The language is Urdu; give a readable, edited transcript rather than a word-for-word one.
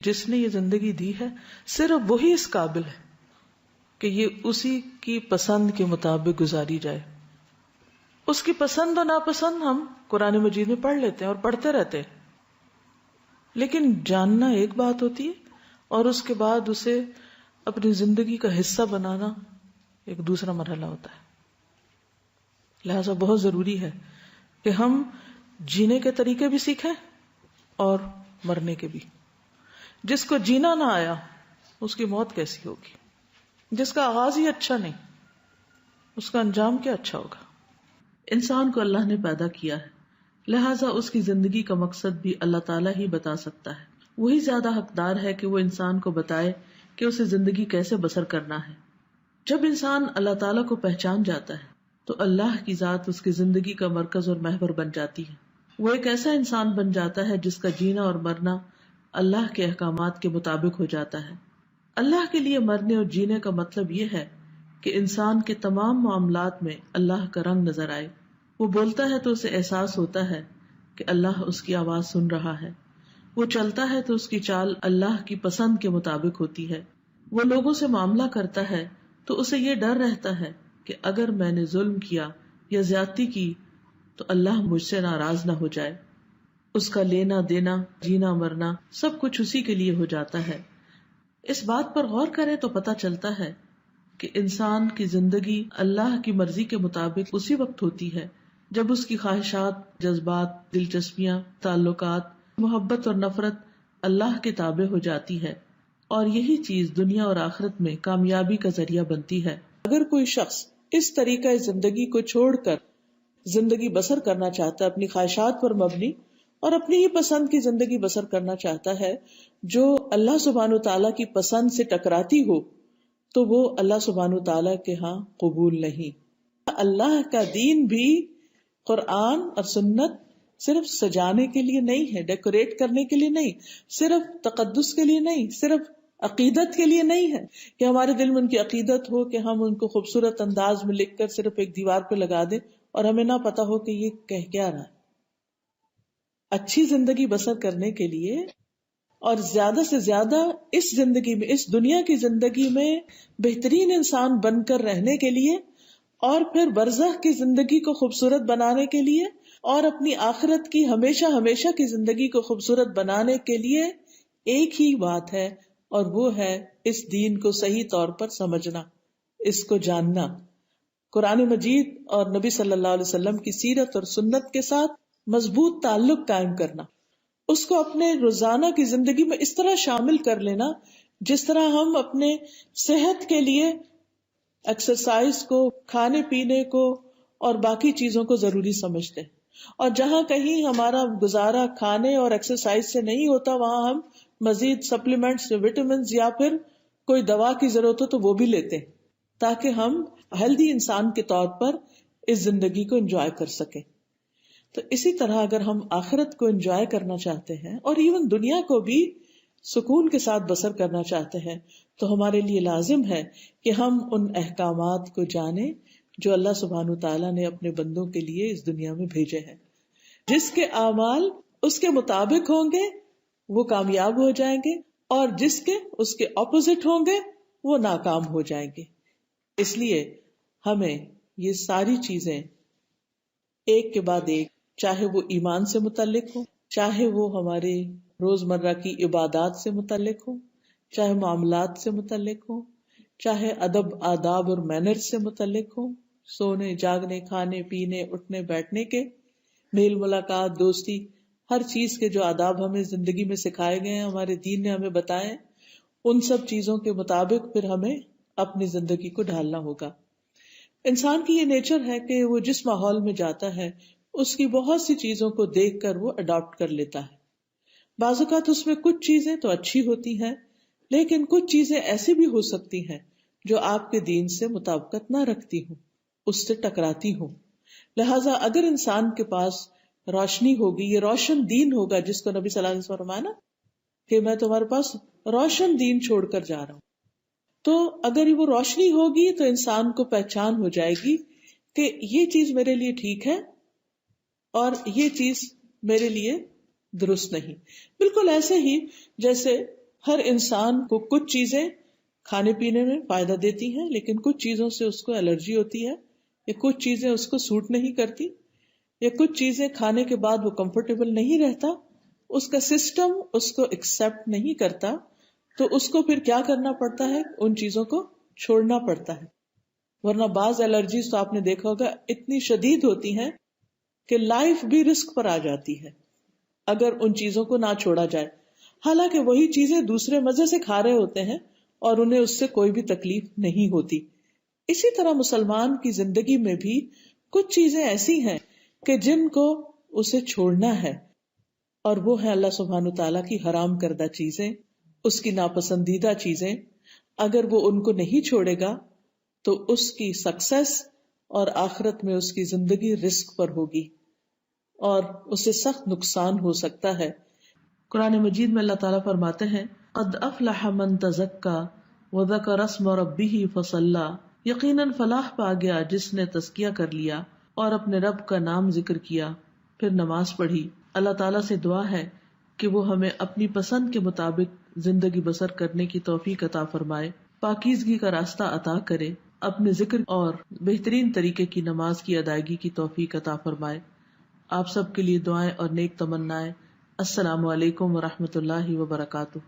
جس نے یہ زندگی دی ہے صرف وہی اس قابل ہے کہ یہ اسی کی پسند کے مطابق گزاری جائے. اس کی پسند و ناپسند ہم قرآن مجید میں پڑھ لیتے ہیں اور پڑھتے رہتے ہیں، لیکن جاننا ایک بات ہوتی ہے اور اس کے بعد اسے اپنی زندگی کا حصہ بنانا ایک دوسرا مرحلہ ہوتا ہے. لہذا بہت ضروری ہے کہ ہم جینے کے طریقے بھی سیکھیں اور مرنے کے بھی. جس کو جینا نہ آیا اس کی موت کیسی ہوگی؟ جس کا آغاز ہی اچھا نہیں اس کا انجام کیا اچھا ہوگا؟ انسان کو اللہ نے پیدا کیا ہے، لہٰذا اس کی زندگی کا مقصد بھی اللہ تعالیٰ ہی بتا سکتا ہے. وہی زیادہ حقدار ہے کہ وہ انسان کو بتائے کہ اسے زندگی کیسے بسر کرنا ہے. جب انسان اللہ تعالیٰ کو پہچان جاتا ہے تو اللہ کی ذات اس کی زندگی کا مرکز اور محور بن جاتی ہے. وہ ایک ایسا انسان بن جاتا ہے جس کا جینا اور مرنا اللہ کے احکامات کے مطابق ہو جاتا ہے. اللہ کے لیے مرنے اور جینے کا مطلب یہ ہے کہ انسان کے تمام معاملات میں اللہ کا رنگ نظر آئے. وہ بولتا ہے تو اسے احساس ہوتا ہے کہ اللہ اس کی آواز سن رہا ہے. وہ چلتا ہے تو اس کی چال اللہ کی پسند کے مطابق ہوتی ہے. وہ لوگوں سے معاملہ کرتا ہے تو اسے یہ ڈر رہتا ہے کہ اگر میں نے ظلم کیا یا زیادتی کی تو اللہ مجھ سے ناراض نہ ہو جائے. اس کا لینا دینا جینا مرنا سب کچھ اسی کے لیے ہو جاتا ہے. اس بات پر غور کریں تو پتہ چلتا ہے کہ انسان کی زندگی اللہ کی مرضی کے مطابق اسی وقت ہوتی ہے جب اس کی خواہشات، جذبات، دلچسپیاں، تعلقات، محبت اور نفرت اللہ کے تابع ہو جاتی ہے، اور یہی چیز دنیا اور آخرت میں کامیابی کا ذریعہ بنتی ہے. اگر کوئی شخص اس طریقہ زندگی کو چھوڑ کر زندگی بسر کرنا چاہتا ہے، اپنی خواہشات پر مبنی اور اپنی ہی پسند کی زندگی بسر کرنا چاہتا ہے جو اللہ سبحانہ وتعالیٰ کی پسند سے ٹکراتی ہو، تو وہ اللہ سبحانہ وتعالیٰ کے ہاں قبول نہیں. اللہ کا دین بھی قرآن اور سنت صرف سجانے کے لیے نہیں ہے، ڈیکوریٹ کرنے کے لیے نہیں، صرف تقدس کے لیے نہیں، صرف عقیدت کے لیے نہیں ہے کہ ہمارے دل میں ان کی عقیدت ہو کہ ہم ان کو خوبصورت انداز میں لکھ کر صرف ایک دیوار پہ لگا دیں اور ہمیں نہ پتا ہو کہ یہ کہہ کیا رہا ہے. اچھی زندگی بسر کرنے کے لیے اور زیادہ سے زیادہ اس زندگی میں، اس دنیا کی زندگی میں بہترین انسان بن کر رہنے کے لیے، اور پھر برزخ کی زندگی کو خوبصورت بنانے کے لیے، اور اپنی آخرت کی ہمیشہ ہمیشہ کی زندگی کو خوبصورت بنانے کے لیے ایک ہی بات ہے، اور وہ ہے اس دین کو صحیح طور پر سمجھنا، اس کو جاننا، قرآن مجید اور نبی صلی اللہ علیہ وسلم کی سیرت اور سنت کے ساتھ مضبوط تعلق قائم کرنا، اس کو اپنے روزانہ کی زندگی میں اس طرح شامل کر لینا جس طرح ہم اپنے صحت کے لیے ایکسرسائز کو، کھانے پینے کو اور باقی چیزوں کو ضروری سمجھتے ہیں. اور جہاں کہیں ہمارا گزارا کھانے اور ایکسرسائز سے نہیں ہوتا وہاں ہم مزید سپلیمنٹس، وٹامنز یا پھر کوئی دوا کی ضرورت ہو تو وہ بھی لیتے ہیں تاکہ ہم ہیلدی انسان کے طور پر اس زندگی کو انجوائے کر سکیں. تو اسی طرح اگر ہم آخرت کو انجوائے کرنا چاہتے ہیں اور ایون دنیا کو بھی سکون کے ساتھ بسر کرنا چاہتے ہیں تو ہمارے لیے لازم ہے کہ ہم ان احکامات کو جانیں جو اللہ سبحانہ وتعالیٰ نے اپنے بندوں کے لیے اس دنیا میں بھیجے ہیں. جس کے اعمال اس کے مطابق ہوں گے وہ کامیاب ہو جائیں گے، اور جس کے اس کے اپوزٹ ہوں گے وہ ناکام ہو جائیں گے. اس لیے ہمیں یہ ساری چیزیں ایک کے بعد ایک، چاہے وہ ایمان سے متعلق ہو، چاہے وہ ہمارے روزمرہ کی عبادات سے متعلق ہو، چاہے معاملات سے متعلق ہو، چاہے ادب آداب اور مینرز سے متعلق ہو، سونے جاگنے کھانے پینے اٹھنے بیٹھنے کے، میل ملاقات دوستی، ہر چیز کے جو آداب ہمیں زندگی میں سکھائے گئے ہیں، ہمارے دین نے ہمیں بتائے، ان سب چیزوں کے مطابق پھر ہمیں اپنی زندگی کو ڈھالنا ہوگا. انسان کی یہ نیچر ہے کہ وہ جس ماحول میں جاتا ہے اس کی بہت سی چیزوں کو دیکھ کر وہ اڈاپٹ کر لیتا ہے. بعض اوقات اس میں کچھ چیزیں تو اچھی ہوتی ہیں لیکن کچھ چیزیں ایسی بھی ہو سکتی ہیں جو آپ کے دین سے مطابقت نہ رکھتی ہوں، اس سے ٹکراتی ہوں. لہٰذا اگر انسان کے پاس روشنی ہوگی، یہ روشن دین ہوگا جس کو نبی صلی اللہ علیہ وسلم فرمایا نا کہ میں تمہارے پاس روشن دین چھوڑ کر جا رہا ہوں، تو اگر وہ روشنی ہوگی تو انسان کو پہچان ہو جائے گی کہ یہ چیز میرے لیے ٹھیک ہے اور یہ چیز میرے لیے درست نہیں. بالکل ایسے ہی جیسے ہر انسان کو کچھ چیزیں کھانے پینے میں فائدہ دیتی ہیں، لیکن کچھ چیزوں سے اس کو الرجی ہوتی ہے، یا کچھ چیزیں اس کو سوٹ نہیں کرتی، یا کچھ چیزیں کھانے کے بعد وہ کمفرٹیبل نہیں رہتا، اس کا سسٹم اس کو ایکسپٹ نہیں کرتا، تو اس کو پھر کیا کرنا پڑتا ہے؟ ان چیزوں کو چھوڑنا پڑتا ہے. ورنہ بعض الرجیز تو آپ نے دیکھا ہوگا اتنی شدید ہوتی ہیں کہ لائف بھی رسک پر آ جاتی ہے اگر ان چیزوں کو نہ چھوڑا جائے. حالانکہ وہی چیزیں دوسرے مزے سے کھا رہے ہوتے ہیں اور انہیں اس سے کوئی بھی تکلیف نہیں ہوتی. اسی طرح مسلمان کی زندگی میں بھی کچھ چیزیں ایسی ہیں کہ جن کو اسے چھوڑنا ہے، اور وہ ہے اللہ سبحانہ تعالیٰ کی حرام کردہ چیزیں، اس کی ناپسندیدہ چیزیں. اگر وہ ان کو نہیں چھوڑے گا تو اس کی سکسیس اور آخرت میں اس کی زندگی رسک پر ہوگی اور اسے سخت نقصان ہو سکتا ہے. قرآن مجید میں اللہ تعالیٰ فرماتے ہیں قد افلح من تزکا وذکر اسم ربہ فصلی، یقیناً فلاح پا گیا جس نے تزکیہ کر لیا اور اپنے رب کا نام ذکر کیا پھر نماز پڑھی. اللہ تعالیٰ سے دعا ہے کہ وہ ہمیں اپنی پسند کے مطابق زندگی بسر کرنے کی توفیق عطا فرمائے، پاکیزگی کا راستہ عطا کرے، اپنے ذکر اور بہترین طریقے کی نماز کی ادائیگی کی توفیق عطا فرمائے. آپ سب کے لیے دعائیں اور نیک تمنائیں. السلام علیکم ورحمۃ اللہ وبرکاتہ.